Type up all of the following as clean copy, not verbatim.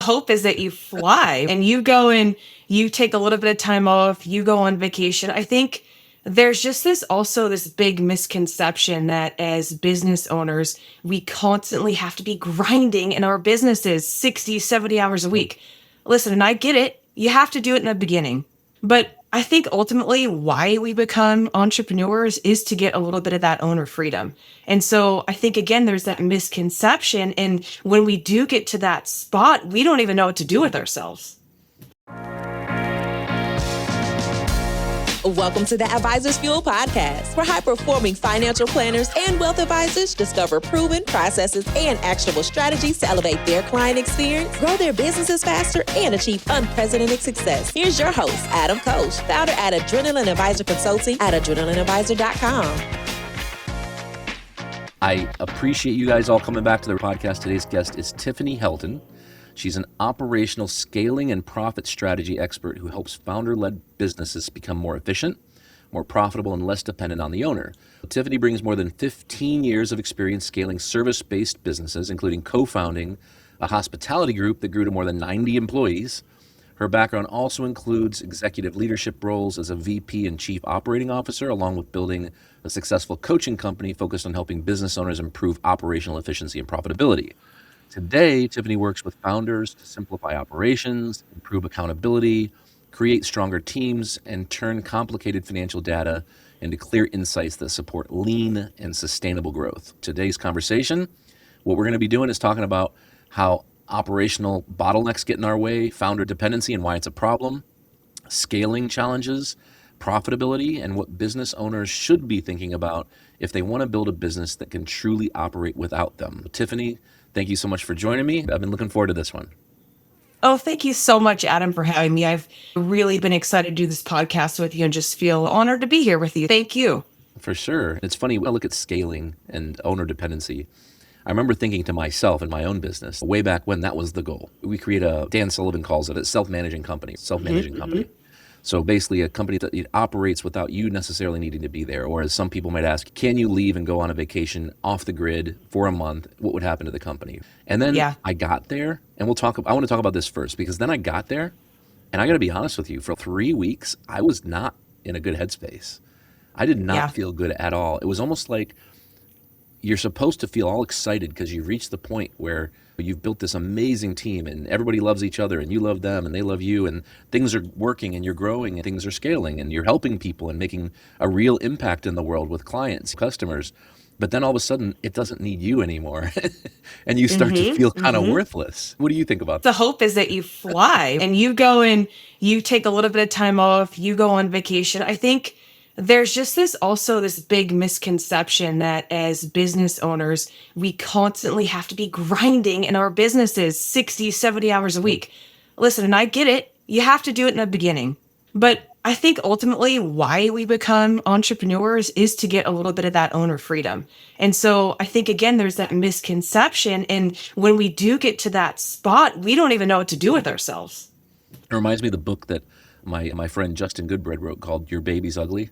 Hope is that you fly and you go and you take a little bit of time off, you go on vacation. I think there's just this big misconception that as business owners, we constantly have to be grinding in our businesses 60, 70 hours a week. Listen, and I get it. You have to do it in the beginning. But I think ultimately why we become entrepreneurs is to get a little bit of that owner freedom. And so I think, again, there's that misconception. And when we do get to that spot, we don't even know what to do with ourselves. Welcome to the Advisors Fuel podcast, where high-performing financial planners and wealth advisors discover proven processes and actionable strategies to elevate their client experience, grow their businesses faster, and achieve unprecedented success. Here's your host, Adam Coach, founder at Adrenaline Advisor Consulting at adrenalineadvisor.com. I appreciate you guys all coming back to the podcast. Today's guest is Tiffany Helton. She's an operational scaling and profit strategy expert who helps founder-led businesses become more efficient, more profitable, and less dependent on the owner. Tiffany brings more than 15 years of experience scaling service-based businesses, including co-founding a hospitality group that grew to more than 90 employees. Her background also includes executive leadership roles as a VP and Chief Operating Officer, along with building a successful coaching company focused on helping business owners improve operational efficiency and profitability. Today, Tiffany works with founders to simplify operations, improve accountability, create stronger teams, and turn complicated financial data into clear insights that support lean and sustainable growth. Today's conversation, what we're going to be doing is talking about how operational bottlenecks get in our way, founder dependency and why it's a problem, scaling challenges, profitability, and what business owners should be thinking about if they want to build a business that can truly operate without them. Tiffany, thank you so much for joining me. I've been looking forward to this one. Oh, thank you so much, Adam, for having me. I've really been excited to do this podcast with you and just feel honored to be here with you. Thank you. For sure. It's funny, when I look at scaling and owner dependency, I remember thinking to myself in my own business, way back when that was the goal. We create Dan Sullivan calls it a self-managing company. So basically a company that it operates without you necessarily needing to be there. Or as some people might ask, can you leave and go on a vacation off the grid for a month? What would happen to the company? And then I got there, and I want to talk about this first, because then I got there, and I got to be honest with you, for 3 weeks, I was not in a good headspace. I did not feel good at all. It was almost like you're supposed to feel all excited because you've reached the point where you've built this amazing team and everybody loves each other and you love them and they love you and things are working and you're growing and things are scaling and you're helping people and making a real impact in the world with clients, customers. But then all of a sudden it doesn't need you anymore and you start to feel kind of worthless. What do you think about that? The hope is that you fly and you go and you take a little bit of time off, you go on vacation. I think there's just this big misconception that as business owners, we constantly have to be grinding in our businesses 60, 70 hours a week. Listen, and I get it. You have to do it in the beginning. But I think ultimately why we become entrepreneurs is to get a little bit of that owner freedom. And so I think, again, there's that misconception. And when we do get to that spot, we don't even know what to do with ourselves. It reminds me of the book that my friend Justin Goodbread wrote called Your Baby's Ugly.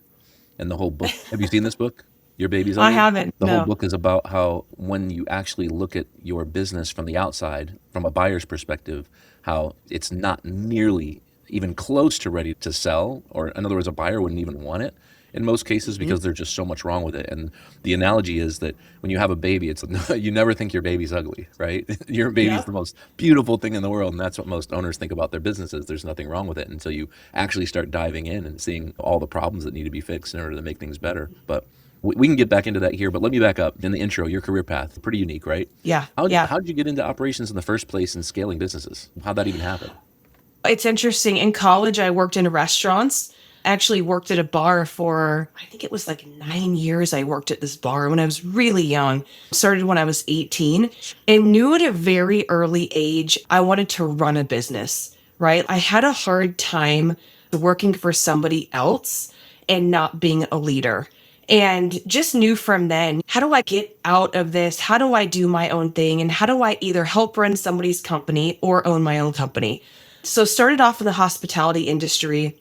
And the whole book, have you seen this book? Your Baby's Ugly? I haven't. The whole book is about how when you actually look at your business from the outside, from a buyer's perspective, how it's not nearly even close to ready to sell, or in other words, a buyer wouldn't even want it in most cases because there's just so much wrong with it. And the analogy is that when you have a baby, it's you never think your baby's ugly, right? Your baby's the most beautiful thing in the world, and that's what most owners think about their businesses. There's nothing wrong with it until you actually start diving in and seeing all the problems that need to be fixed in order to make things better. But we can get back into that here, but let me back up. In the intro, your career path, pretty unique, right? Yeah. How did you get into operations in the first place and scaling businesses? How'd that even happen? It's interesting. In college, I worked in restaurants. Actually worked at a bar for, I think it was like 9 years. I worked at this bar when I was really young. Started when I was 18 and knew at a very early age, I wanted to run a business, right? I had a hard time working for somebody else and not being a leader. And just knew from then, how do I get out of this? How do I do my own thing? And how do I either help run somebody's company or own my own company? So started off in the hospitality industry.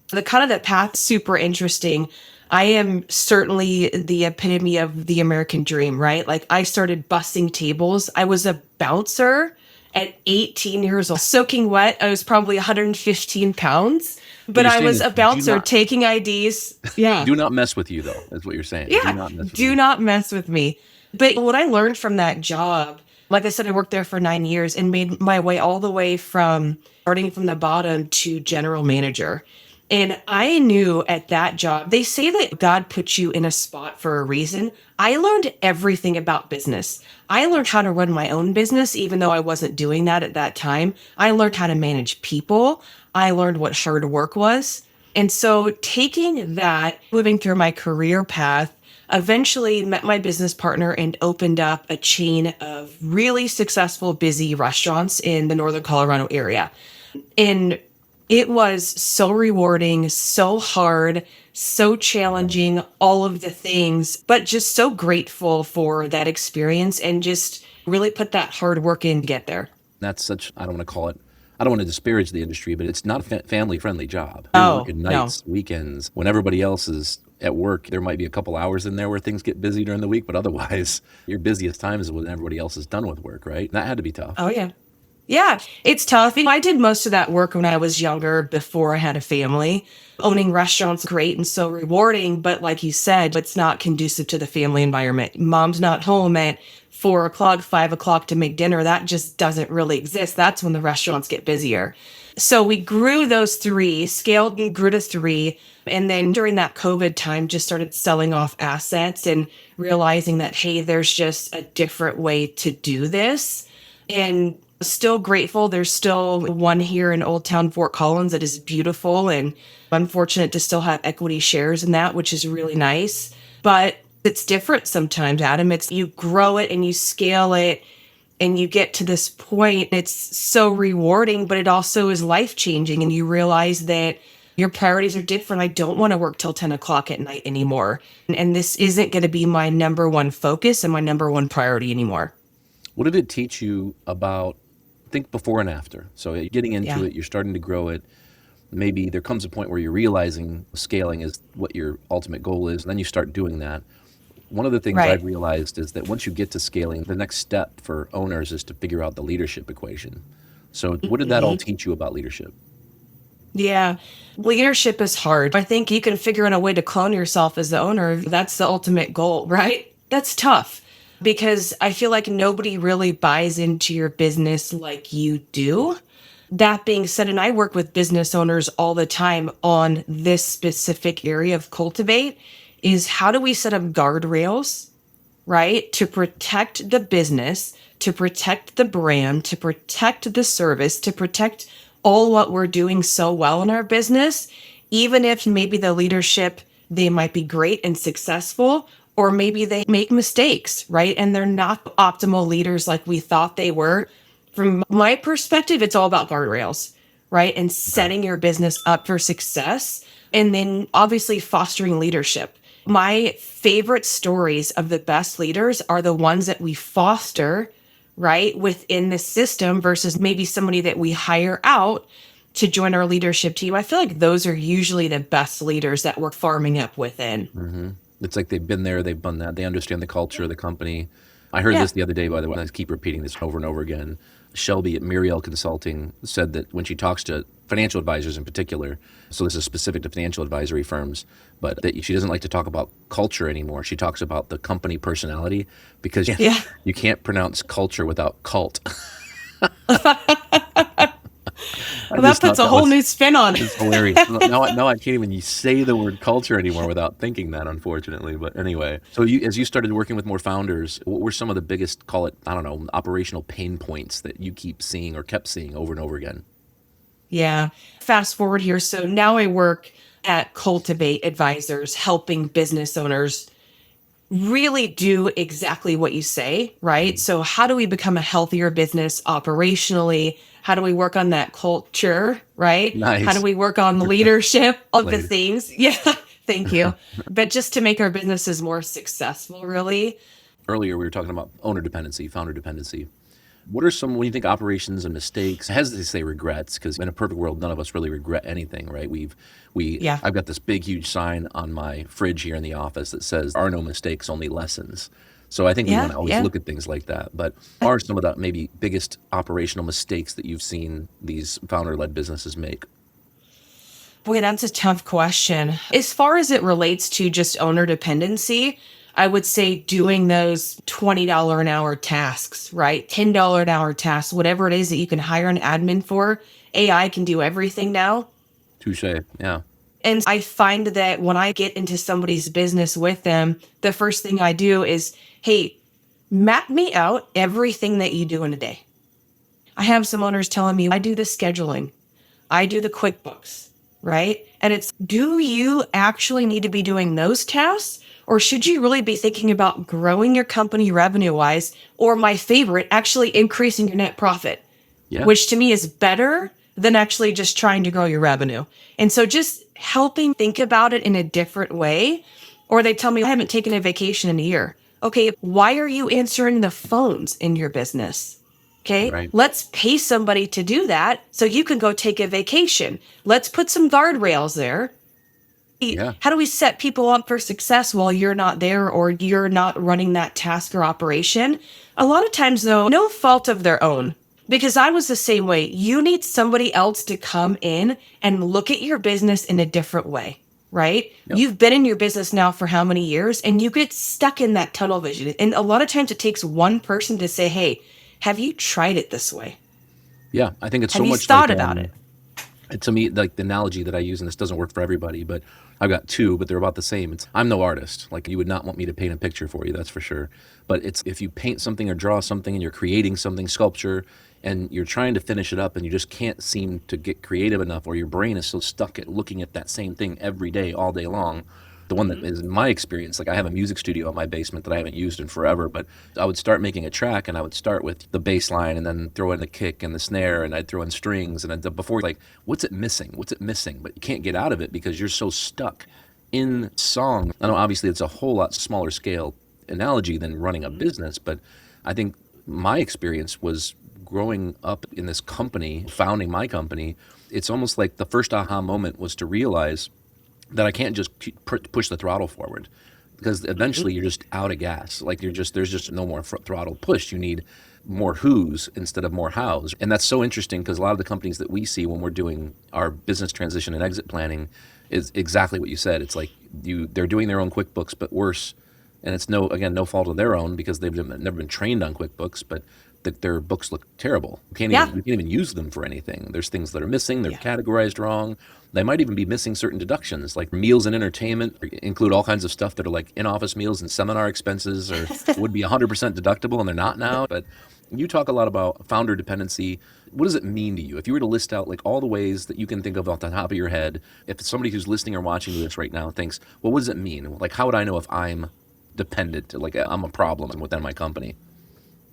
The path, super interesting. I am certainly the epitome of the American dream, right? Like I started bussing tables. I was a bouncer at 18 years old, soaking wet. I was probably 115 pounds, What but you're I saying was is a bouncer taking IDs. Yeah. do not mess with you, though, is what you're saying. Do Yeah. not mess with Do you. not mess with me. But what I learned from that job, like I said, I worked there for 9 years and made my way all the way from starting from the bottom to general manager. And I knew at that job, they say that God puts you in a spot for a reason. I learned everything about business. I learned how to run my own business, even though I wasn't doing that at that time. I learned how to manage people. I learned what hard work was. And so taking that, moving through my career path, eventually met my business partner and opened up a chain of really successful, busy restaurants in the Northern Colorado area. And it was so rewarding, so hard, so challenging, all of the things, but just so grateful for that experience and just really put that hard work in to get there. That's such, I don't want to call it, I don't want to disparage the industry, but it's not a family-friendly job. You're Oh, working no. nights, weekends. When everybody else is at work, there might be a couple hours in there where things get busy during the week, but otherwise, your busiest time is when everybody else is done with work, right? That had to be tough. Oh, yeah. Yeah, it's tough. I did most of that work when I was younger before I had a family. Owning restaurants, great and so rewarding, but like you said, it's not conducive to the family environment. Mom's not home at 4 o'clock, 5 o'clock to make dinner. That just doesn't really exist. That's when the restaurants get busier. So we grew those three, scaled and grew to three. And then during that COVID time, just started selling off assets and realizing that, hey, there's just a different way to do this. And still grateful. There's still one here in Old Town Fort Collins that is beautiful, and I'm fortunate to still have equity shares in that, which is really nice. But it's different sometimes, Adam. It's you grow it and you scale it and you get to this point. It's so rewarding, but it also is life-changing, and you realize that your priorities are different. I don't want to work till 10 o'clock at night anymore. And this isn't going to be my number one focus and my number one priority anymore. What did it teach you about, think before and after? So you're getting into it, you're starting to grow it. Maybe there comes a point where you're realizing scaling is what your ultimate goal is, and then you start doing that. One of the things I've realized is that once you get to scaling, the next step for owners is to figure out the leadership equation. So what did that all teach you about leadership? Yeah, leadership is hard. I think you can figure out a way to clone yourself as the owner. That's the ultimate goal, right? That's tough because I feel like nobody really buys into your business like you do. That being said, and I work with business owners all the time on this specific area of Cultivate, is how do we set up guardrails, right? To protect the business, to protect the brand, to protect the service, to protect all what we're doing so well in our business, even if maybe the leadership, they might be great and successful, or maybe they make mistakes, right? And they're not optimal leaders like we thought they were. From my perspective, it's all about guardrails, right? And setting your business up for success, and then obviously fostering leadership. My favorite stories of the best leaders are the ones that we foster, right, within the system versus maybe somebody that we hire out to join our leadership team. I feel like those are usually the best leaders that we're farming up within. Mm-hmm. It's like they've been there, they've done that, they understand the culture of the company. I heard this the other day, by the way, I keep repeating this over and over again. Shelby at Muriel Consulting said that when she talks to financial advisors in particular, so this is specific to financial advisory firms, but that she doesn't like to talk about culture anymore. She talks about the company personality because you can't pronounce culture without cult. Well, that puts a whole new spin on it. It's hilarious. Now I can't even say the word culture anymore without thinking that, unfortunately. But anyway, so as you started working with more founders, what were some of the biggest, call it, I don't know, operational pain points that you keep seeing or kept seeing over and over again? Yeah. Fast forward here. So now I work at Cultivate Advisors, helping business owners really do exactly what you say, right? So how do we become a healthier business operationally? How do we work on that culture, right? Nice. How do we work on the leadership of the things? Yeah, thank you. But just to make our businesses more successful, really. Earlier, we were talking about owner dependency, founder dependency. What are some, when you think operations and mistakes, I hesitate to say regrets, because in a perfect world, none of us really regret anything, right? I've got this big, huge sign on my fridge here in the office that says, "Are no mistakes, only lessons." So I think we Yeah, want to always yeah. look at things like that. But what are some of the maybe biggest operational mistakes that you've seen these founder-led businesses make? Boy, that's a tough question. As far as it relates to just owner dependency, I would say doing those $20 an hour tasks, right? $10 an hour tasks, whatever it is that you can hire an admin for. AI can do everything now. Touche. Yeah. And I find that when I get into somebody's business with them, the first thing I do is, hey, map me out everything that you do in a day. I have some owners telling me I do the scheduling, I do the QuickBooks, right? And it's, do you actually need to be doing those tasks? Or should you really be thinking about growing your company revenue wise? Or my favorite, actually increasing your net profit, Yeah. which to me is better than actually just trying to grow your revenue. And so just helping think about it in a different way. Or they tell me, I haven't taken a vacation in a year. Okay, why are you answering the phones in your business? Okay, Right. let's pay somebody to do that so you can go take a vacation. Let's put some guardrails there. Yeah. How do we set people up for success while you're not there or you're not running that task or operation? A lot of times, though, no fault of their own, because I was the same way. You need somebody else to come in and look at your business in a different way, right? Yep. You've been in your business now for how many years and you get stuck in that tunnel vision. And a lot of times it takes one person to say, hey, have you tried it this way? Yeah. I think it's Have so you much thought like, about it? to me, like the analogy that I use, and this doesn't work for everybody, but I've got two, but they're about the same. I'm no artist. Like you would not want me to paint a picture for you, that's for sure. But it's if you paint something or draw something and you're creating something, sculpture, and you're trying to finish it up and you just can't seem to get creative enough, or your brain is so stuck at looking at that same thing every day, all day long. The one that is in my experience, like I have a music studio in my basement that I haven't used in forever, but I would start making a track and I would start with the bass line and then throw in the kick and the snare and I'd throw in strings and before like, what's it missing? What's it missing? But you can't get out of it because you're so stuck in song. I know obviously it's a whole lot smaller scale analogy than running a business, but I think my experience was growing up in this company, founding my company. It's almost like the first aha moment was to realize that I can't just push the throttle forward because eventually you're just out of gas. Like there's just no more throttle pushed. You need more who's instead of more how's. And that's so interesting because a lot of the companies that we see when we're doing our business transition and exit planning is exactly what you said. It's like they're doing their own QuickBooks, but worse. And it's no fault of their own because they've never been trained on QuickBooks, but their books look terrible. You can't even use them for anything. There's things that are missing. They're categorized wrong. They might even be missing certain deductions, like meals and entertainment include all kinds of stuff that are like in-office meals and seminar expenses or would be 100% deductible, and they're not now. But you talk a lot about founder dependency. What does it mean to you? If you were to list out like all the ways that you can think of off the top of your head, if somebody who's listening or watching this right now thinks, well, what does it mean? Like, how would I know if I'm dependent, like I'm a problem within my company?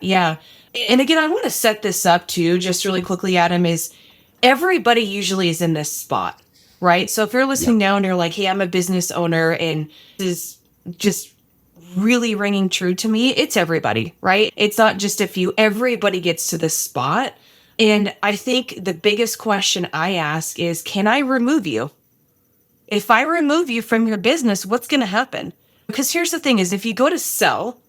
Yeah. And again, I want to set this up too, just really quickly, Adam, is everybody usually is in this spot, right? So if you're listening now and you're like, hey, I'm a business owner and this is just really ringing true to me, it's everybody, right? It's not just a few. Everybody gets to this spot. And I think the biggest question I ask is, can I remove you? If I remove you from your business, what's going to happen? Because here's the thing is if you go to sell,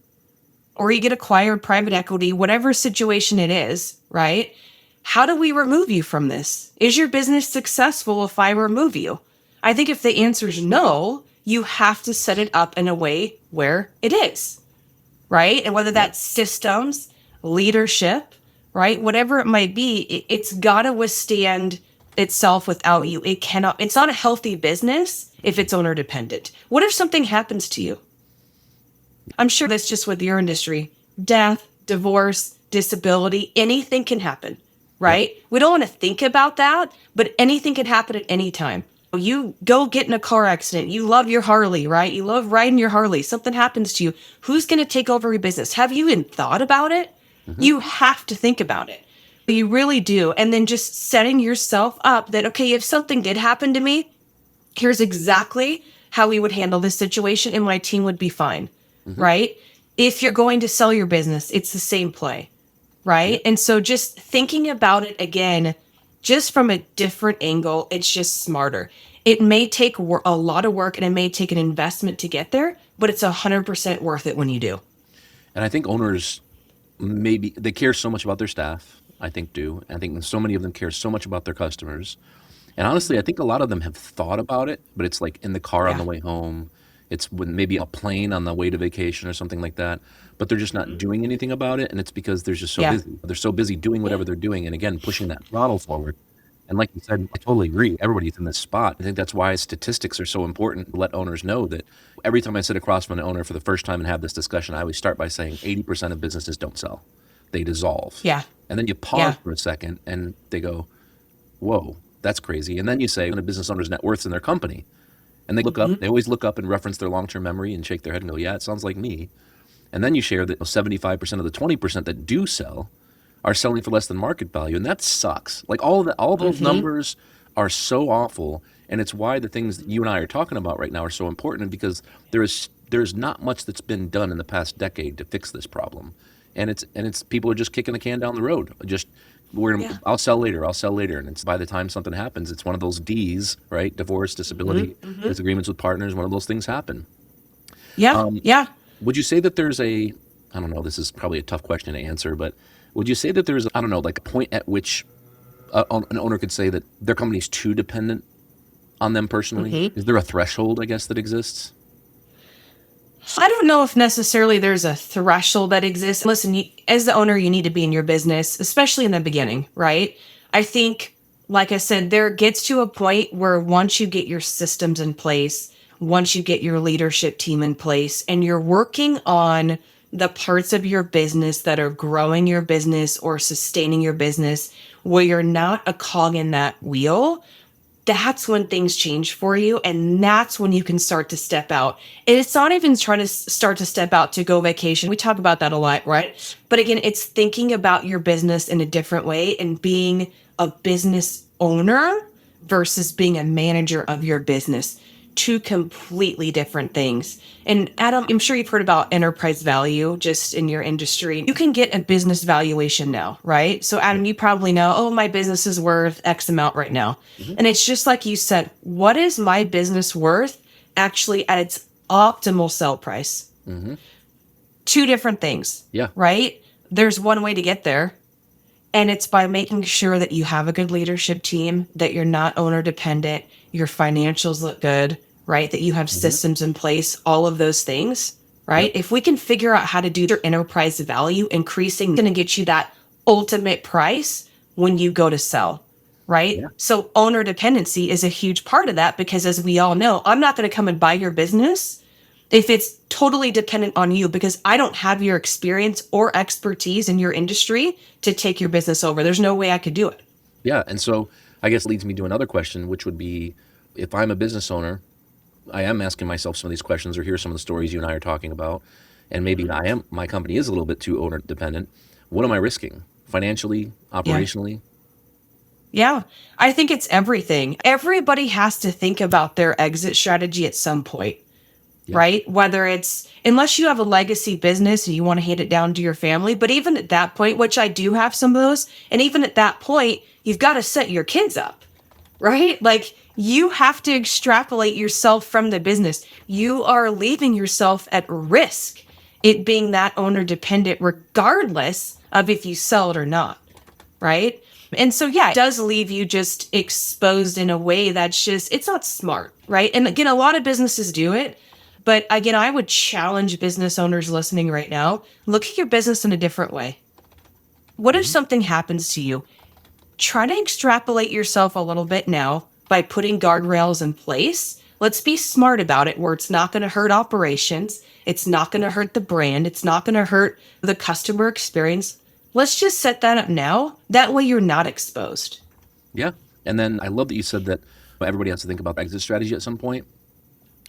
or you get acquired private equity, whatever situation it is, right? How do we remove you from this? Is your business successful if I remove you? I think if the answer is no, you have to set it up in a way where it is, right? And whether that's systems, leadership, right? Whatever it might be, it's got to withstand itself without you. It's not a healthy business if it's owner dependent. What if something happens to you? I'm sure that's just with your industry. Death, divorce, disability, anything can happen, right? We don't want to think about that, but anything can happen at any time. You go get in a car accident. You love your Harley, right? You love riding your Harley. Something happens to you. Who's going to take over your business? Have you even thought about it? You have to think about it. You really do. And then just setting yourself up that, okay, if something did happen to me, here's exactly how we would handle this situation and my team would be fine. Right? If you're going to sell your business, it's the same play, right? And so just thinking about it again, just from a different angle, it's just smarter. It may take a lot of work and it may take an investment to get there, but it's 100% worth it when you do. And I think owners, maybe they care so much about their staff, I think do. I think so many of them care so much about their customers. And honestly, I think a lot of them have thought about it, but it's like in the car on Yeah. the way home. It's when maybe a plane on the way to vacation or something like that, but they're just not doing anything about it. And it's because they're just so Yeah. busy. They're so busy doing Yeah. whatever they're doing. And again, pushing that throttle forward. And like you said, I totally agree. Everybody's in this spot. I think that's why statistics are so important to let owners know that every time I sit across from an owner for the first time and have this discussion, I always start by saying 80% of businesses don't sell. They dissolve. Yeah. And then you pause Yeah. for a second and they go, whoa, that's crazy. And then you say, when a business owner's net worth's in their company. And they look up, they always look up and reference their long-term memory and shake their head and go, yeah, it sounds like me. And then you share that 75% of the 20% that do sell are selling for less than market value. And that sucks. Like all those numbers are so awful. And it's why the things that you and I are talking about right now are so important, because there's not much that's been done in the past decade to fix this problem. And it's people are just kicking the can down the road. I'll sell later. And it's by the time something happens, it's one of those D's, right? Divorce, disability, disagreements with partners. One of those things happen. Yeah. Yeah. Would you say that there's I don't know, this is probably a tough question to answer, but would you say that there's, I don't know, like a point at which an owner could say that their company's too dependent on them personally? Is there a threshold, I guess, that exists? I don't know if necessarily there's a threshold that exists. Listen, as the owner, you need to be in your business, especially in the beginning, right? I think, like I said, there gets to a point where once you get your systems in place, once you get your leadership team in place, and you're working on the parts of your business that are growing your business or sustaining your business, where you're not a cog in that wheel, that's when things change for you. And that's when you can start to step out. And it's not even trying to start to step out to go vacation. We talk about that a lot, right? But again, it's thinking about your business in a different way and being a business owner versus being a manager of your business. Two completely different things. And Adam, I'm sure you've heard about enterprise value just in your industry. You can get a business valuation now, right? So Adam, you probably know, oh, my business is worth X amount right now. And it's just like you said, what is my business worth actually at its optimal sell price? Two different things, right? There's one way to get there. And it's by making sure that you have a good leadership team, that you're not owner dependent, your financials look good, right? That you have systems in place, all of those things, right? If we can figure out how to do your enterprise value increasing, going to get you that ultimate price when you go to sell, right? So owner dependency is a huge part of that, because as we all know, I'm not going to come and buy your business if it's totally dependent on you, because I don't have your experience or expertise in your industry to take your business over. There's no way I could do it. Yeah. And so I guess leads me to another question, which would be, if I'm a business owner, I am asking myself some of these questions, or hear some of the stories you and I are talking about, and maybe my company is a little bit too owner dependent. What am I risking financially, operationally? Yeah, I think it's everything. Everybody has to think about their exit strategy at some point. Right? Whether it's, unless you have a legacy business and you want to hand it down to your family. But even at that point, which I do have some of those, and even at that point, you've got to set your kids up, right? Like, you have to extrapolate yourself from the business. You are leaving yourself at risk, it being that owner dependent, regardless of if you sell it or not, right? And so, yeah, it does leave you just exposed in a way that's just, it's not smart, right? And again, a lot of businesses do it. But again, I would challenge business owners listening right now, look at your business in a different way. What if something happens to you? Try to extrapolate yourself a little bit now by putting guardrails in place. Let's be smart about it, where it's not going to hurt operations. It's not going to hurt the brand. It's not going to hurt the customer experience. Let's just set that up now. That way you're not exposed. Yeah. And then I love that you said that everybody has to think about exit strategy at some point.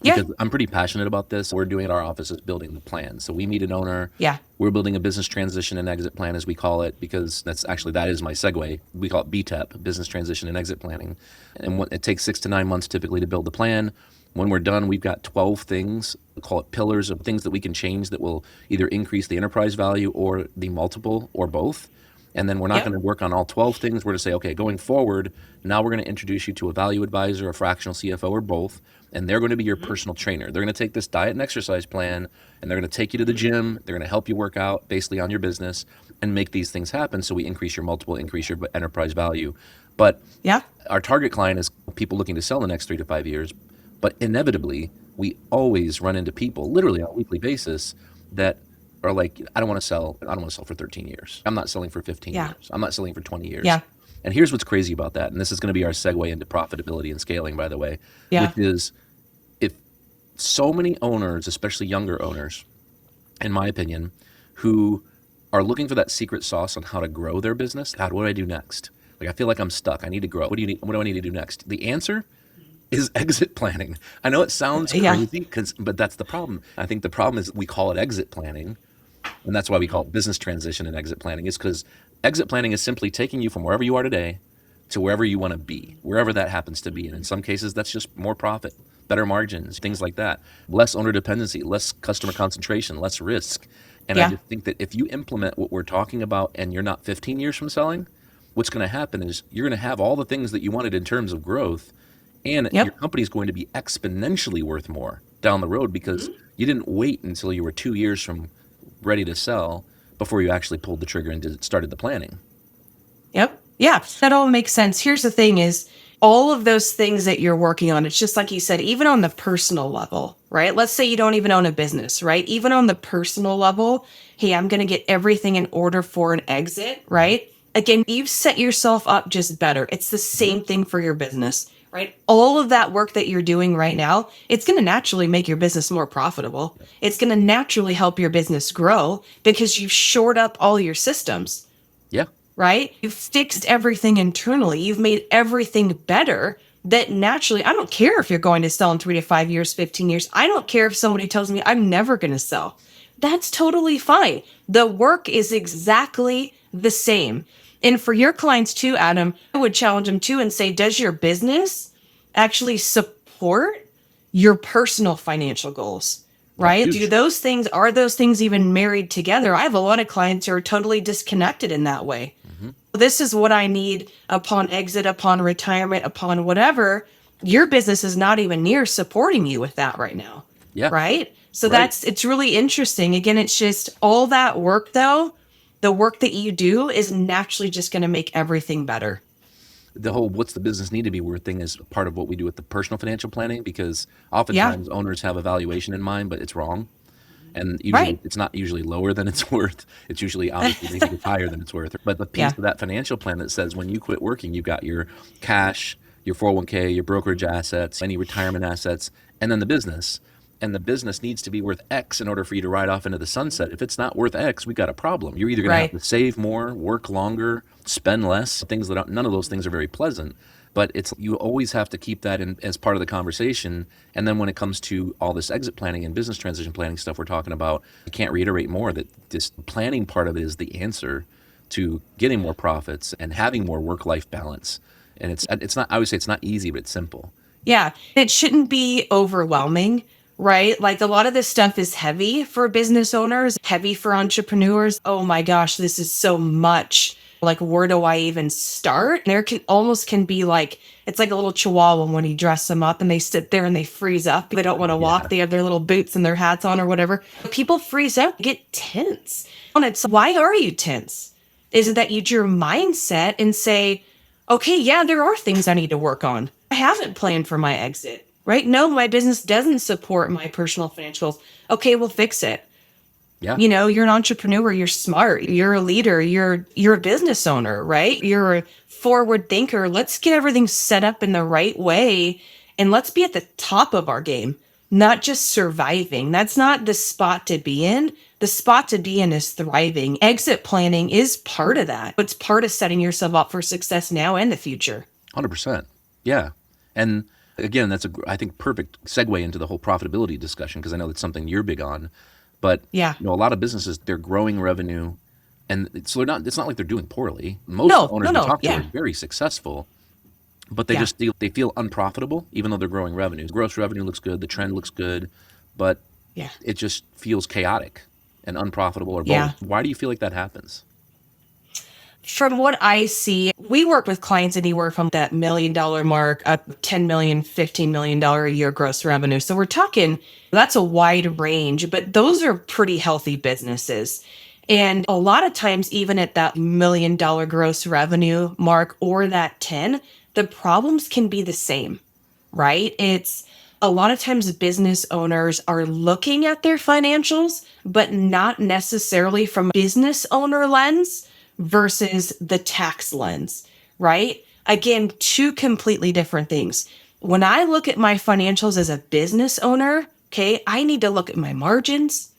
Because I'm pretty passionate about this. We're doing at our office is building the plan. So we meet an owner. We're building a business transition and exit plan, as we call it, because that is my segue. We call it BTEP, business transition and exit planning. And it takes 6 to 9 months typically to build the plan. When we're done, we've got 12 things, we call it pillars of things that we can change that will either increase the enterprise value or the multiple or both. And then we're not going to work on all 12 things. We're going to say, okay, going forward, now we're going to introduce you to a value advisor, a fractional CFO, or both. And they're going to be your personal trainer. They're going to take this diet and exercise plan, and they're going to take you to the gym. They're going to help you work out basically on your business and make these things happen. So we increase your multiple, increase your enterprise value. But our target client is people looking to sell in the next 3 to 5 years. But inevitably, we always run into people, literally on a weekly basis, that are like, I don't want to sell. I don't want to sell for 13 years. I'm not selling for 15 years. I'm not selling for 20 years. And here's what's crazy about that. And this is going to be our segue into profitability and scaling, by the way, which is if so many owners, especially younger owners, in my opinion, who are looking for that secret sauce on how to grow their business. God, what do I do next? Like, I feel like I'm stuck. I need to grow. What do I need to do next? The answer is exit planning. I know it sounds crazy, but that's the problem. I think the problem is we call it exit planning. And that's why we call it business transition and exit planning, is because exit planning is simply taking you from wherever you are today to wherever you want to be, wherever that happens to be. And in some cases, that's just more profit, better margins, things like that, less owner dependency, less customer concentration, less risk. And I just think that if you implement what we're talking about and you're not 15 years from selling, what's going to happen is you're going to have all the things that you wanted in terms of growth, and your company is going to be exponentially worth more down the road because you didn't wait until you were 2 years from ready to sell before you actually pulled the trigger and started the planning. Yeah, that all makes sense. Here's the thing is all of those things that you're working on, it's just like you said, even on the personal level, right? Let's say you don't even own a business, right? Even on the personal level, hey, I'm going to get everything in order for an exit, right? Again, you've set yourself up just better. It's the same thing for your business, right? All of that work that you're doing right now, it's going to naturally make your business more profitable. It's going to naturally help your business grow because you've shored up all your systems. Right? You've fixed everything internally. You've made everything better that naturally, I don't care if you're going to sell in 3 to 5 years, 15 years. I don't care if somebody tells me I'm never going to sell. That's totally fine. The work is exactly the same. And for your clients too, Adam, I would challenge them too and say, does your business actually support your personal financial goals? Right? Are those things even married together? I have a lot of clients who are totally disconnected in that way. This is what I need upon exit, upon retirement, upon whatever. Your business is not even near supporting you with that right now. Right? So it's really interesting. Again, it's just all that work though, the work that you do is naturally just going to make everything better. The whole what's the business need to be worth thing is part of what we do with the personal financial planning, because oftentimes owners have a valuation in mind, but it's wrong. And usually it's not usually lower than it's worth. It's usually obviously they think it's higher than it's worth. But the piece of that financial plan that says when you quit working, you've got your cash, your 401k, your brokerage assets, any retirement assets, and then the business. And the business needs to be worth X in order for you to ride off into the sunset. If it's not worth X, we got a problem. You're either going to have to save more, work longer, spend less, things that none of those things are very pleasant. But you always have to keep that in as part of the conversation. And then when it comes to all this exit planning and business transition planning stuff we're talking about, I can't reiterate more that this planning part of it is the answer to getting more profits and having more work-life balance. And it's not, I would say it's not easy, but it's simple. Yeah, it shouldn't be overwhelming. Right? Like a lot of this stuff is heavy for business owners, heavy for entrepreneurs. Oh my gosh, this is so much. Like, where do I even start? There can be like, it's like a little chihuahua when you dress them up and they sit there and they freeze up. They don't want to walk. They have their little boots and their hats on or whatever. People freeze up, get tense. And it's, why are you tense? Is it that you do your mindset and say, okay, yeah, there are things I need to work on. I haven't planned for my exit. Right? No, my business doesn't support my personal financials. Okay, we'll fix it. You know, you're an entrepreneur, you're smart, you're a leader, you're a business owner, right? You're a forward thinker. Let's get everything set up in the right way and let's be at the top of our game, not just surviving. That's not the spot to be in. The spot to be in is thriving. Exit planning is part of that. It's part of setting yourself up for success now and the future. 100%. Yeah. And again, that's I think perfect segue into the whole profitability discussion, because I know that's something you're big on. But you know, a lot of businesses, they're growing revenue, and so it's not like they're doing poorly. Most owners we talk to are very successful, but they feel unprofitable even though they're growing revenue. Gross revenue looks good, the trend looks good, but it just feels chaotic and unprofitable or both. Why do you feel like that happens? From what I see, we work with clients anywhere from that $1 million mark up to $10 million, $15 million a year gross revenue. So we're talking, that's a wide range, but those are pretty healthy businesses. And a lot of times, even at that $1 million gross revenue mark or that 10, the problems can be the same, right? It's a lot of times business owners are looking at their financials, but not necessarily from a business owner lens versus the tax lens, right? Again, two completely different things. When I look at my financials as a business owner, okay, I need to look at my margins,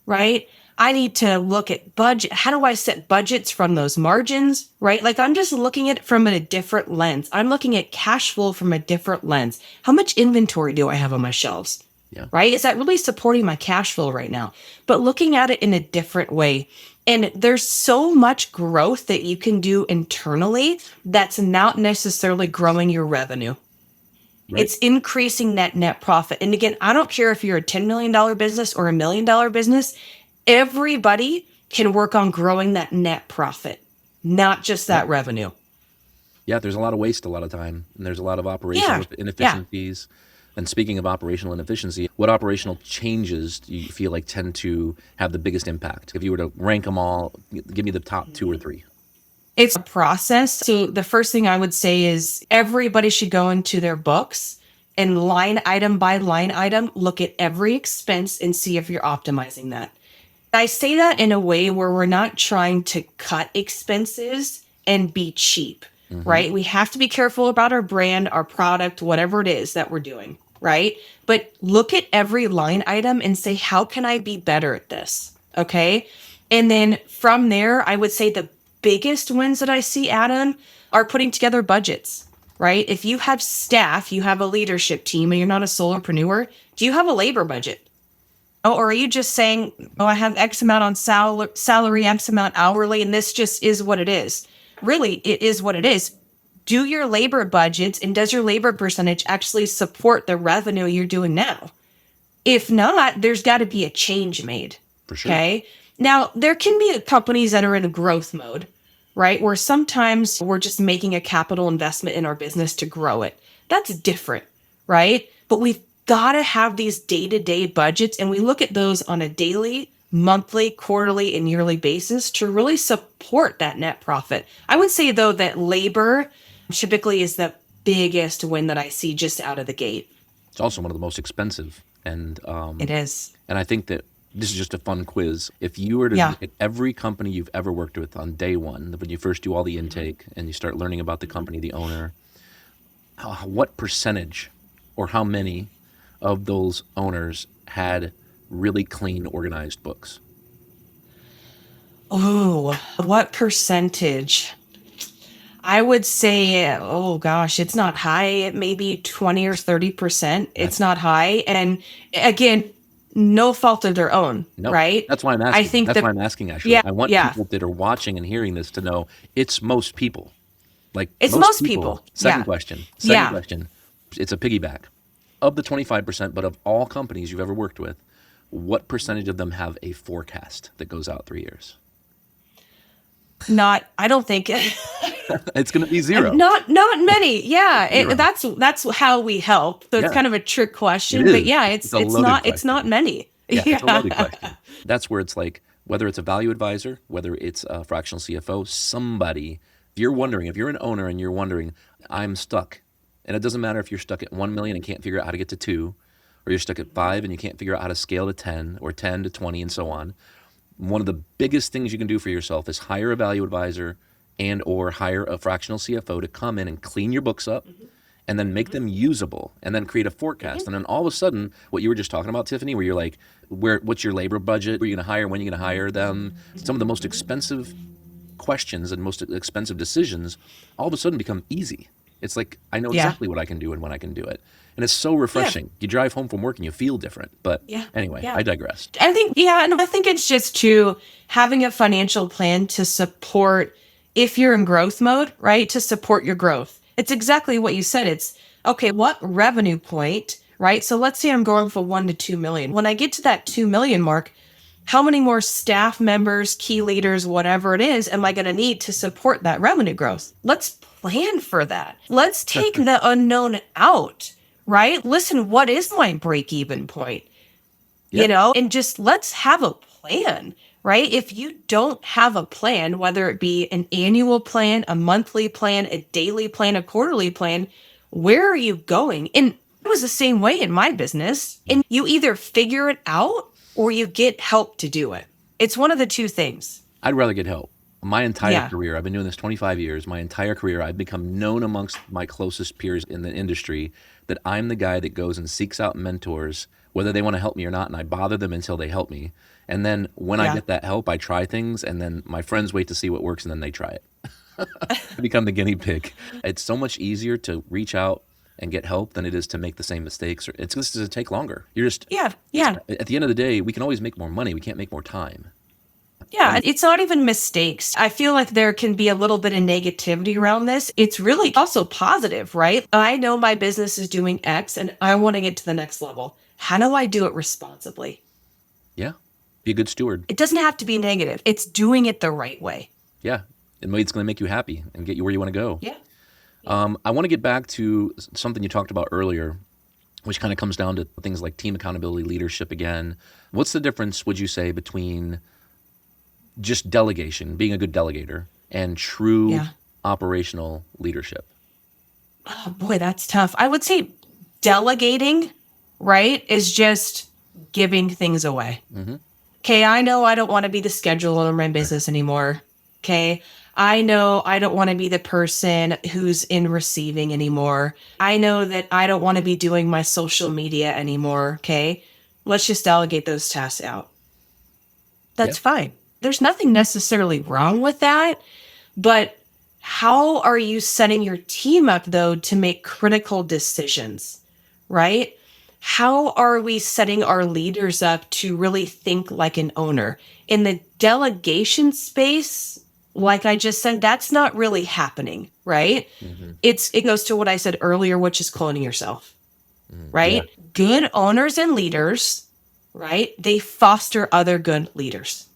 right? I need to look at budget. How do I set budgets from those margins, right? Like I'm just looking at it from a different lens. I'm looking at cash flow from a different lens. How much inventory do I have on my shelves? Yeah. Right? Is that really supporting my cash flow right now? But looking at it in a different way. And there's so much growth that you can do internally that's not necessarily growing your revenue. Right. It's increasing that net profit. And again, I don't care if you're a $10 million business or $1 million business, everybody can work on growing that net profit, not just that revenue. Yeah, there's a lot of waste a lot of time, and there's a lot of operational inefficiencies. And speaking of operational inefficiency, what operational changes do you feel like tend to have the biggest impact? If you were to rank them all, give me the top 2 or 3. It's a process. So the first thing I would say is everybody should go into their books and line item by line item, look at every expense and see if you're optimizing that. I say that in a way where we're not trying to cut expenses and be cheap, right? We have to be careful about our brand, our product, whatever it is that we're doing, right? But look at every line item and say, how can I be better at this? Okay. And then from there, I would say the biggest wins that I see, Adam, are putting together budgets, right? If you have staff, you have a leadership team, and you're not a solopreneur, do you have a labor budget? Oh, or are you just saying, oh, I have X amount on salary, X amount hourly, and this just is what it is? Really, it is what it is. Do your labor budgets, and does your labor percentage actually support the revenue you're doing now? If not, there's got to be a change made. For sure. Okay. Now, there can be companies that are in a growth mode, right? Where sometimes we're just making a capital investment in our business to grow it. That's different, right? But we've got to have these day-to-day budgets, and we look at those on a daily, monthly, quarterly, and yearly basis to really support that net profit. I would say, though, that labor typically is the biggest win that I see just out of the gate. It's also one of the most expensive. And It is. And I think that this is just a fun quiz. If you were to look at every company you've ever worked with on day one, when you first do all the intake and you start learning about the company, the owner, what percentage or how many of those owners had really clean, organized books? Oh, what percentage? I would say, oh gosh, it's not high. Maybe 20 or 30%. It's not high. And again, no fault of their own, right? That's why I'm asking. I think that's why I'm asking, actually. Yeah, I want people that are watching and hearing this to know it's most people. Like it's most people. Second question. Second question. It's a piggyback. Of the 25%, but of all companies you've ever worked with, what percentage of them have a forecast that goes out 3 years? I don't think it's going to be zero. Not many. Yeah, that's how we help. So it's kind of a trick question, but it's not many. It's a loaded question. That's where it's like, whether it's a value advisor, whether it's a fractional CFO, somebody, if you're wondering, if you're an owner and you're wondering, I'm stuck. And it doesn't matter if you're stuck at 1 million and can't figure out how to get to 2, or you're stuck at 5 and you can't figure out how to scale to 10 or 10 to 20 and so on. One of the biggest things you can do for yourself is hire a value advisor and or hire a fractional CFO to come in and clean your books up and then make them usable and then create a forecast. And then all of a sudden, what you were just talking about, Tiffany, where you're like, what's your labor budget? Who are you going to hire? When are you going to hire them? Some of the most expensive questions and most expensive decisions all of a sudden become easy. It's like, I know exactly what I can do and when I can do it. And it's so refreshing. You drive home from work and you feel different. But anyway, I digressed. I think it's just having a financial plan to support, if you're in growth mode, right, to support your growth. It's exactly what you said. It's, okay, what revenue point, right? So let's say I'm going from 1 to 2 million. When I get to that 2 million mark, How many more staff members, key leaders, whatever it is, am I going to need to support that revenue growth? Let's plan for that. Let's take the unknown out, right? Listen, what is my break-even point? And just let's have a plan, right? If you don't have a plan, whether it be an annual plan, a monthly plan, a daily plan, a quarterly plan, where are you going? And it was the same way in my business. And you either figure it out or you get help to do it. It's one of the two things. I'd rather get help. My entire career, I've been doing this 25 years. My entire career, I've become known amongst my closest peers in the industry that I'm the guy that goes and seeks out mentors, whether they want to help me or not, and I bother them until they help me. And then when I get that help, I try things, and then my friends wait to see what works, and then they try it. I become the guinea pig. It's so much easier to reach out and get help than it is to make the same mistakes. It's just to take longer. You're just At the end of the day, we can always make more money. We can't make more time. Yeah, it's not even mistakes. I feel like there can be a little bit of negativity around this. It's really also positive, right? I know my business is doing X and I want to get to the next level. How do I do it responsibly? Yeah. Be a good steward. It doesn't have to be negative. It's doing it the right way. Yeah. And it's going to make you happy and get you where you want to go. Yeah. I want to get back to something you talked about earlier, which kind of comes down to things like team accountability, leadership again. What's the difference, would you say, between just delegation, being a good delegator, and true operational leadership? Oh boy, that's tough. I would say delegating, right, is just giving things away. Okay, I know I don't want to be the scheduler in my business anymore. Okay, I know I don't want to be the person who's in receiving anymore. I know that I don't want to be doing my social media anymore. Okay, let's just delegate those tasks out. That's fine. There's nothing necessarily wrong with that, but how are you setting your team up, though, to make critical decisions, right? How are we setting our leaders up to really think like an owner? In the delegation space, like I just said, that's not really happening, right? It goes to what I said earlier, which is cloning yourself, right? Yeah. Good owners and leaders, right? They foster other good leaders.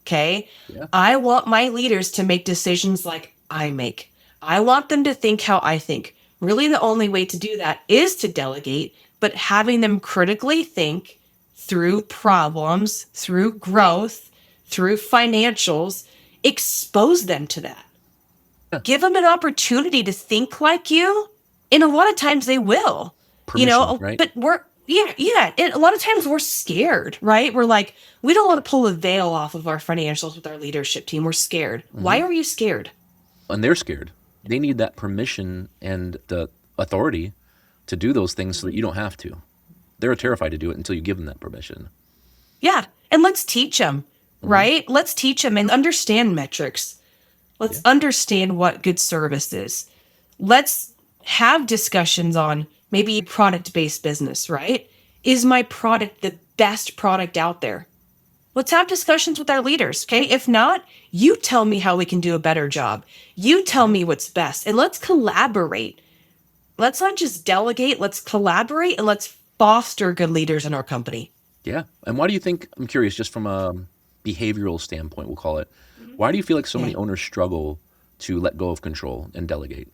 Okay. Yeah. I want my leaders to make decisions like I make. I want them to think how I think. Really, the only way to do that is to delegate, but having them critically think through problems, through growth, through financials, expose them to that. Yeah. Give them an opportunity to think like you. And a lot of times they will, right? But a lot of times we're scared, right? We're like, we don't want to pull a veil off of our financials with our leadership team. We're scared. Why are you scared? And they're scared. They need that permission and the authority to do those things so that you don't have to. They're terrified to do it until you give them that permission. Yeah. And let's teach them, right? Let's teach them and understand metrics. Let's understand what good service is. Let's have discussions on maybe product-based business, right? Is my product the best product out there? Let's have discussions with our leaders, okay? If not, you tell me how we can do a better job. You tell me what's best, and let's collaborate. Let's not just delegate, let's collaborate, and let's foster good leaders in our company. Yeah. And why do you think, I'm curious, just from a behavioral standpoint, we'll call it, why do you feel like so many owners struggle to let go of control and delegate?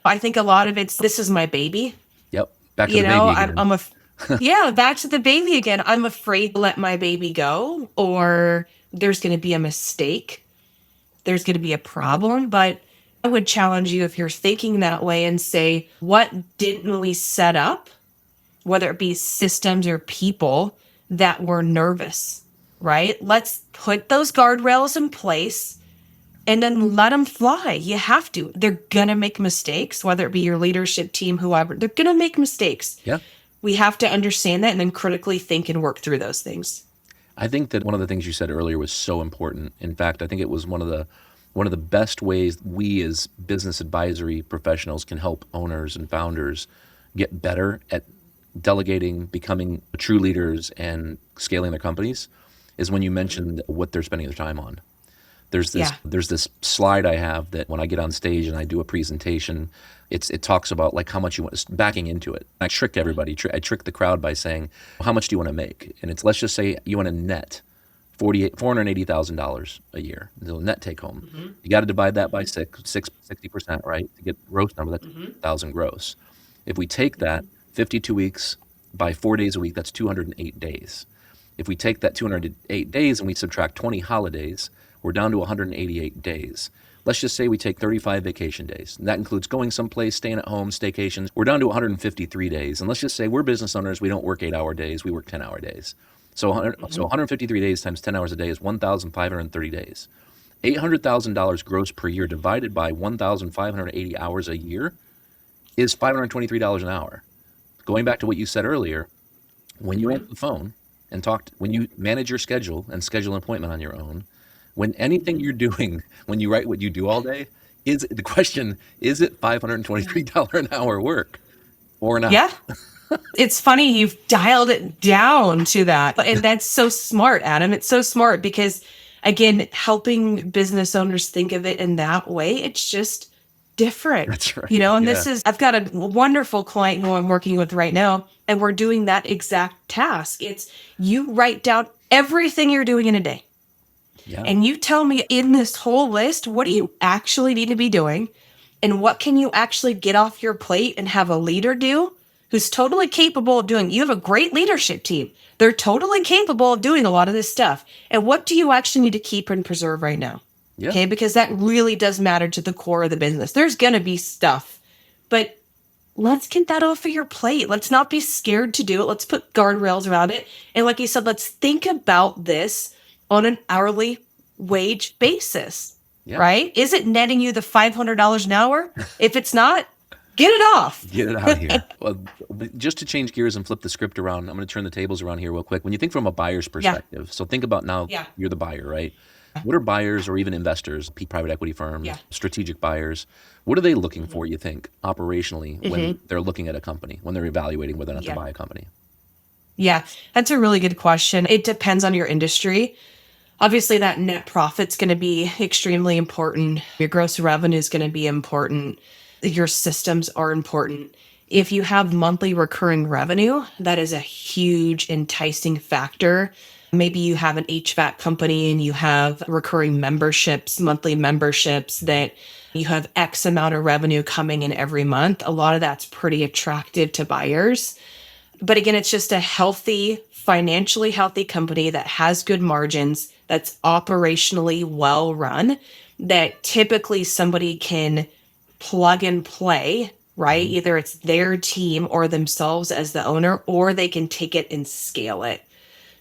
I think a lot of it's, this is my baby. Yep. Back to the baby again. Back to the baby again. I'm afraid to let my baby go, or there's going to be a mistake. There's going to be a problem. But I would challenge you, if you're thinking that way, and say, what didn't we set up, whether it be systems or people, that were nervous, right? Let's put those guardrails in place and then let them fly. You have to. They're going to make mistakes, whether it be your leadership team, whoever. They're going to make mistakes. Yeah. We have to understand that and then critically think and work through those things. I think that one of the things you said earlier was so important. In fact, I think it was one of the best ways we as business advisory professionals can help owners and founders get better at delegating, becoming true leaders, and scaling their companies is when you mentioned what they're spending their time on. Yeah. There's this slide I have that when I get on stage and I do a presentation, it talks about like how much you want, backing into it. I trick everybody. I trick the crowd by saying, well, how much do you want to make? And it's, let's just say you want to net $480,000 a year, the net take home. You got to divide that by 60%, right? To get gross number, that's 1,000 gross. If we take that 52 weeks by 4 days a week, that's 208 days. If we take that 208 days and we subtract 20 holidays, we're down to 188 days. Let's just say we take 35 vacation days. And that includes going someplace, staying at home, staycations. We're down to 153 days. And let's just say we're business owners. We don't work 8-hour days. We work 10-hour days. So 153 days times 10 hours a day is 1,530 days. $800,000 gross per year divided by 1,580 hours a year is $523 an hour. Going back to what you said earlier, when you answer the phone and when you manage your schedule and schedule an appointment on your own, when anything you're doing, when you write what you do all day, is the question, is it $523 an hour work or not? Yeah. It's funny you've dialed it down to that. And that's so smart, Adam. It's so smart because, again, helping business owners think of it in that way, it's just different. That's right. And I've got a wonderful client who I'm working with right now, and we're doing that exact task. It's you write down everything you're doing in a day. Yeah. And you tell me in this whole list, what do you actually need to be doing? And what can you actually get off your plate and have a leader do who's totally capable of doing? You have a great leadership team. They're totally capable of doing a lot of this stuff. And what do you actually need to keep and preserve right now? Yeah. Okay, because that really does matter to the core of the business. There's going to be stuff, but let's get that off of your plate. Let's not be scared to do it. Let's put guardrails around it. And like you said, let's think about this on an hourly wage basis, right? Is it netting you the $500 an hour? If it's not, get it off. Get it out of here. Well, just to change gears and flip the script around, I'm going to turn the tables around here real quick. When you think from a buyer's perspective, so think about now you're the buyer, right? What are buyers or even investors, private equity firms, strategic buyers, what are they looking for, you think, operationally when they're looking at a company, when they're evaluating whether or not to buy a company? Yeah, that's a really good question. It depends on your industry. Obviously, that net profit's going to be extremely important. Your gross revenue is going to be important. Your systems are important. If you have monthly recurring revenue, that is a huge enticing factor. Maybe you have an HVAC company and you have recurring memberships, monthly memberships that you have X amount of revenue coming in every month. A lot of that's pretty attractive to buyers. But again, it's just a healthy, financially healthy company that has good margins, that's operationally well run, that typically somebody can plug and play, right? Either it's their team or themselves as the owner, or they can take it and scale it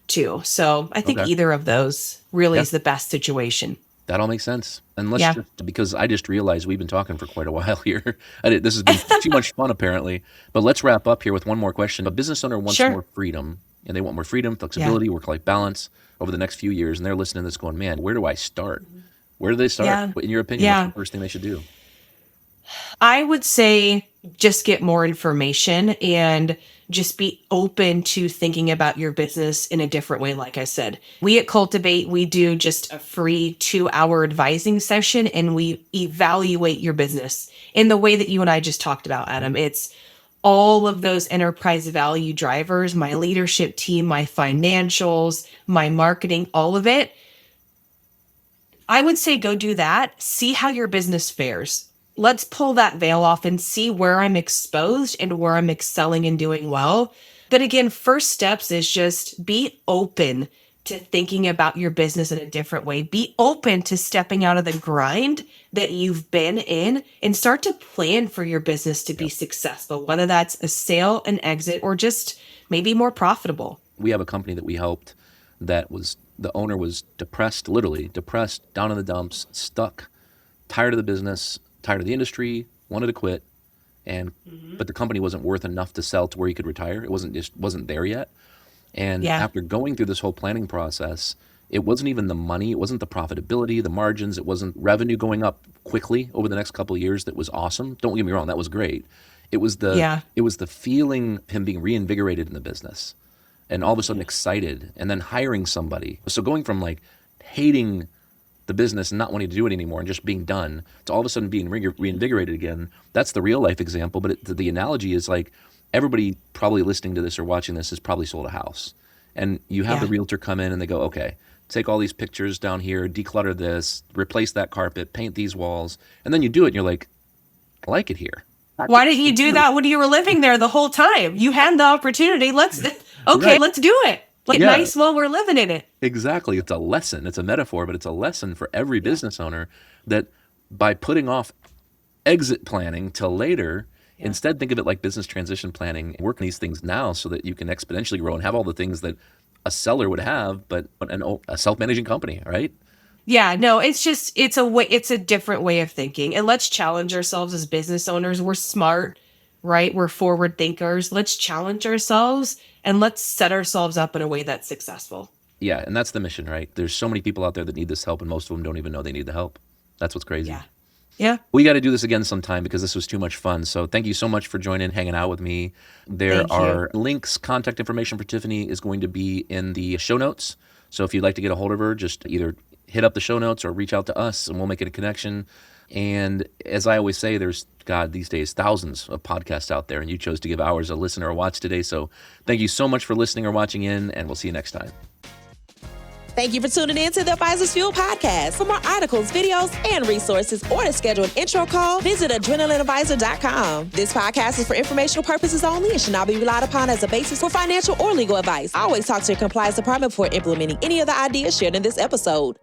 too. So I think either of those really is the best situation. That all makes sense. And let's because I just realized we've been talking for quite a while here. This has been too much fun apparently, but let's wrap up here with one more question. A business owner wants more freedom, and they want more freedom, flexibility, work-life balance over the next few years. And they're listening to this going, man, where do I start? Where do they start? In your opinion, what's the first thing they should do? I would say just get more information and just be open to thinking about your business in a different way. Like I said, we at Cultivate, we do just a free 2-hour advising session and we evaluate your business in the way that you and I just talked about, Adam. It's all of those enterprise value drivers, my leadership team, my financials, my marketing, all of it. I would say go do that. See how your business fares. Let's pull that veil off and see where I'm exposed and where I'm excelling and doing well. But again, first steps is just be open to thinking about your business in a different way. Be open to stepping out of the grind that you've been in and start to plan for your business to be successful, whether that's a sale, an exit, or just maybe more profitable. We have a company that we helped that was, the owner was depressed, literally depressed, down in the dumps, stuck, tired of the business, tired of the industry, wanted to quit, and but the company wasn't worth enough to sell to where he could retire. It wasn't there yet. And after going through this whole planning process, it wasn't even the money, it wasn't the profitability, the margins, it wasn't revenue going up quickly over the next couple of years that was awesome. Don't get me wrong, that was great. It was the feeling him being reinvigorated in the business and all of a sudden excited and then hiring somebody. So going from like hating the business and not wanting to do it anymore and just being done to all of a sudden being reinvigorated again. That's the real life example. But the analogy is like everybody probably listening to this or watching this has probably sold a house. And you have the realtor come in and they go, okay, take all these pictures down here, declutter this, replace that carpet, paint these walls. And then you do it and you're like, I like it here. Why didn't you do that when you were living there the whole time? You had the opportunity. Let's do it. Nice while we're living in it. Exactly. It's a lesson. It's a metaphor, but it's a lesson for every business owner that by putting off exit planning till later, instead think of it like business transition planning. Work on these things now so that you can exponentially grow and have all the things that a seller would have, but a self-managing company, right? Yeah, no, it's a different way of thinking. And let's challenge ourselves as business owners. We're smart, right? We're forward thinkers. Let's challenge ourselves and let's set ourselves up in a way that's successful. Yeah, and that's the mission, right? There's so many people out there that need this help and most of them don't even know they need the help. That's what's crazy. Yeah. We got to do this again sometime because this was too much fun. So thank you so much for joining, hanging out with me. There are links, contact information for Tiffany is going to be in the show notes. So if you'd like to get a hold of her, just either hit up the show notes or reach out to us and we'll make it a connection. And as I always say, there's, God, these days, thousands of podcasts out there, and you chose to give ours a listen or a watch today. So thank you so much for listening or watching in, and we'll see you next time. Thank you for tuning in to the Advisors Fuel podcast. For more articles, videos, and resources, or to schedule an intro call, visit adrenalineadvisor.com. This podcast is for informational purposes only and should not be relied upon as a basis for financial or legal advice. Always talk to your compliance department before implementing any of the ideas shared in this episode.